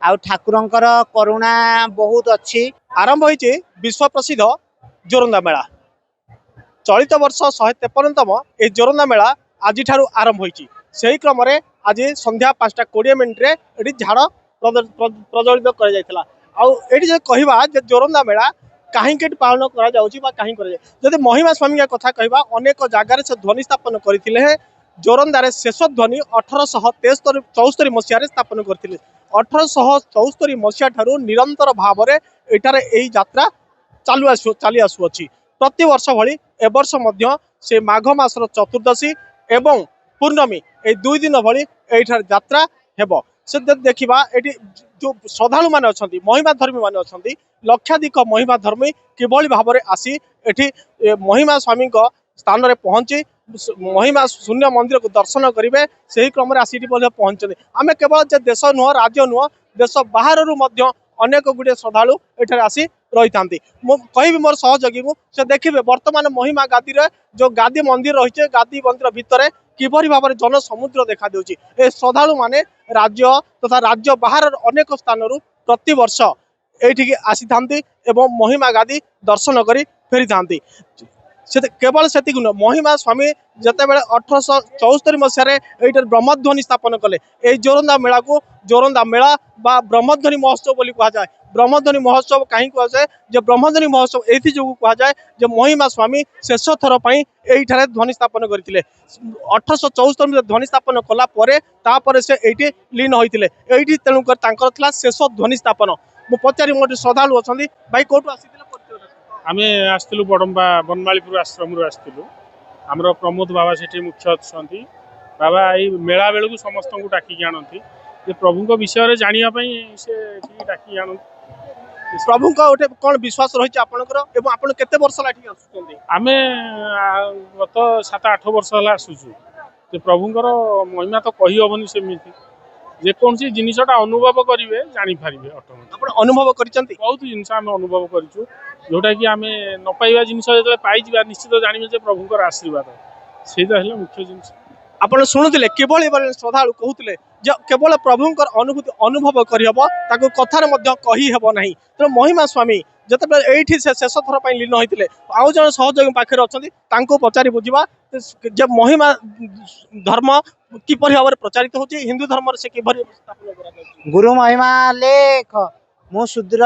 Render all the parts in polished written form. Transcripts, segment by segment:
आउ ठाकुरंकर करुणा बहुत अच्छी। आरंभ होइछि विश्व प्रसिद्ध जोरंदा मेला। चलित वर्ष 153तम ए जोरंदा मेला आज आरंभ होइछि। सेही क्रम रे आज संध्या 5:20 एटी झाड़ प्रज्वलित कर जायतिला। आउ एटी जे कहिबा जे जोरंदा मेला कहीं पालन करा जाउछि बा कहीं करा जाय जदि महिमा स्वामी के कथा कहबा अनेक जगार से ध्वनि स्थापन करथिले। जोरंदार शेष ध्वनि 1873 मसीह स्थापन करथिले। 1874 मसीहा ठारू निरंतर भाव में एठार यही यात्रा चली आसुअछि। प्रति वर्ष भली ए वर्ष मध्य से माघ मासर चतुर्दशी एवं पूर्णमी ए 2 दिन भली एठार यात्रा हेबो। से देखिबा एटी जो श्रद्धालु मान अछंती महिमा धर्मी मान अछंती लक्षाधिक महिमा धर्मी किभली भाव में आसी एठी महिमा स्वामी स्थान रे पहुंची महिमा शून्य मंदिर को दर्शन करेंगे। से ही क्रम आसी पहुंचते आम केवल जे देश नुह राज्य नुह देश बाहर अनेक गुड़े श्रद्धालु एठार आसी रही था। कहि मोर सहयोगी से देखिए वर्तमान महिमा गादी रे जो गादी मंदिर रही गादी मंदिर भितर किभली भाव में जन समुद्र देखा देउछि। ए श्रद्धालु माने राज्य तथा राज्य बाहर अनेक स्थान प्रति वर्ष एठी आसी थांती एवं महिमा गादी दर्शन करी फेरी थांती। केवल से महिमा स्वामी जिते बड़े 1874 मसीह ये ब्रह्मध्वनि स्थापन कले। ये जोरंदा मेला को जोरंदा मेला बा ब्रह्मध्वनि महोत्सव बोली कहा जाए। ब्रह्मध्वनि महोत्सव कहीं कहुए जो ब्रह्मध्वनि महोत्सव ये जो कहा जाए जो महिमा स्वामी शेष थर पर यही ध्वनि स्थापन करते। 1874 ध्वनि स्थापन कलापर से ये लीन होते ये तेणुक शेष ध्वनि स्थापन। मु पचारि मोटे श्रद्धालु अच्छा भाई कौटू आसी आमे आसलु बड़म्बा बनमालीपुर आश्रम आसलु आमर प्रमोद बाबा से मुख्य अच्छा बाबा ये मेला बेलू समस्त को डाकिक आनती प्रभु विषय जानापी से डाकिक आन प्रभु गोटे कौन विश्वास रही आपन केते वर्ष आम गत 7-8 वर्ष है आसुचु प्रभुंर महिमा तो कही हेनी सेमती जेकोसी जिनटा अनुभव करेंगे जापारे ऑटोमेटिक अनुभव कर बहुत जिन अनुभव करूँ जोटा कि आम न पाइबा जिन जो पाई निश्चित जानवे प्रभुंर आशीर्वाद से मुख्य जिन आप शुणुले केवल श्रद्धालु कहते केवल प्रभुंर अनुभूति अनुभव करहब ताको कथार कही हेब ना। तेणु महिमा स्वामी जिते ये शेष थर पर लीन होते आउ जन सहयोगी पाखे अच्छा पचारि बुझा जे महिमा धर्म किपर भाव में प्रचारित हो हिंदू धर्म से कि गुरु महिमा लेख मु सुदूर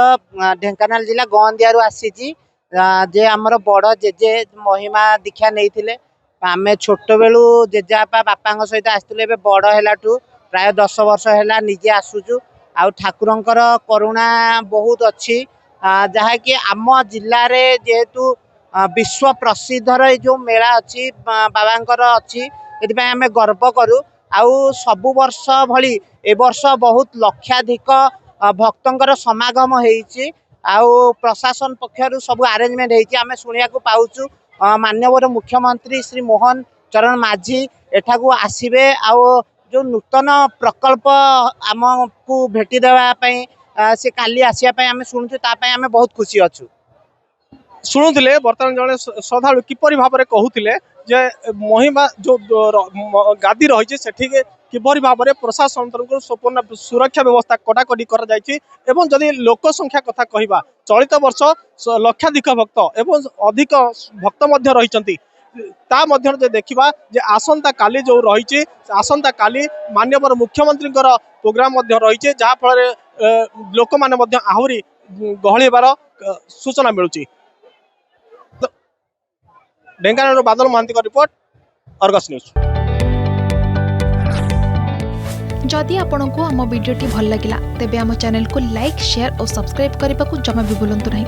ढेंकानाल जिला गंदियारू आसी जे आमर बड़ जेजे महिमा दीक्षा नहीं आम छोट बेलू जेजेपा बापा सहित आसते बड़ है प्राय 10 वर्ष है निजे आसुचु। आउ ठाकुरंकर करुणा बहुत अच्छी जहाँकि आम जिले में जेहेतु विश्व प्रसिद्ध जो मेला अच्छी बाबांकर अच्छी ये आम गर्व करूँ। आउ सबु वर्ष भली ए वर्ष बहुत लक्षाधिक भक्तंकर समागम होइछि। आउ प्रशासन पक्षरु सब अरेंजमेंट होइछि आमे सुनिया को पाउछु। माननीय मुख्यमंत्री श्री मोहन चरण माझी एठाकू आसीबे आउ जो नूतन प्रकल्प आमको भेटी देवा से काली आसिया आमे सुनुछु तापय आमे बहुत खुशी अछु। शुणुले बर्तमान जड़े श्रद्धालु किपरि भाव में कहते जे महिमा जो गादी रही से किपरि भाव में प्रशासन तरफ संपूर्ण सुरक्षा व्यवस्था कड़ाकड़ी कर जदि लोक संख्या कथा कहवा चलित वर्ष लक्षाधिक भक्त एवं अधिक भक्त रही देखा जे आसंता काली जो रही आसंता काली माननीय मुख्यमंत्री प्रोग्राम रही जहाँफल लोक मैंने आहरी गहली बार सूचना मिलूँ। ढेंकानाल बादल महांती का रिपोर्ट अर्गस न्यूज। जदि आपंक आम भिडी भल लगा तेब आम चैनल को लाइक शेयर और सब्सक्राइब करने को जमा भी भूलु नहीं।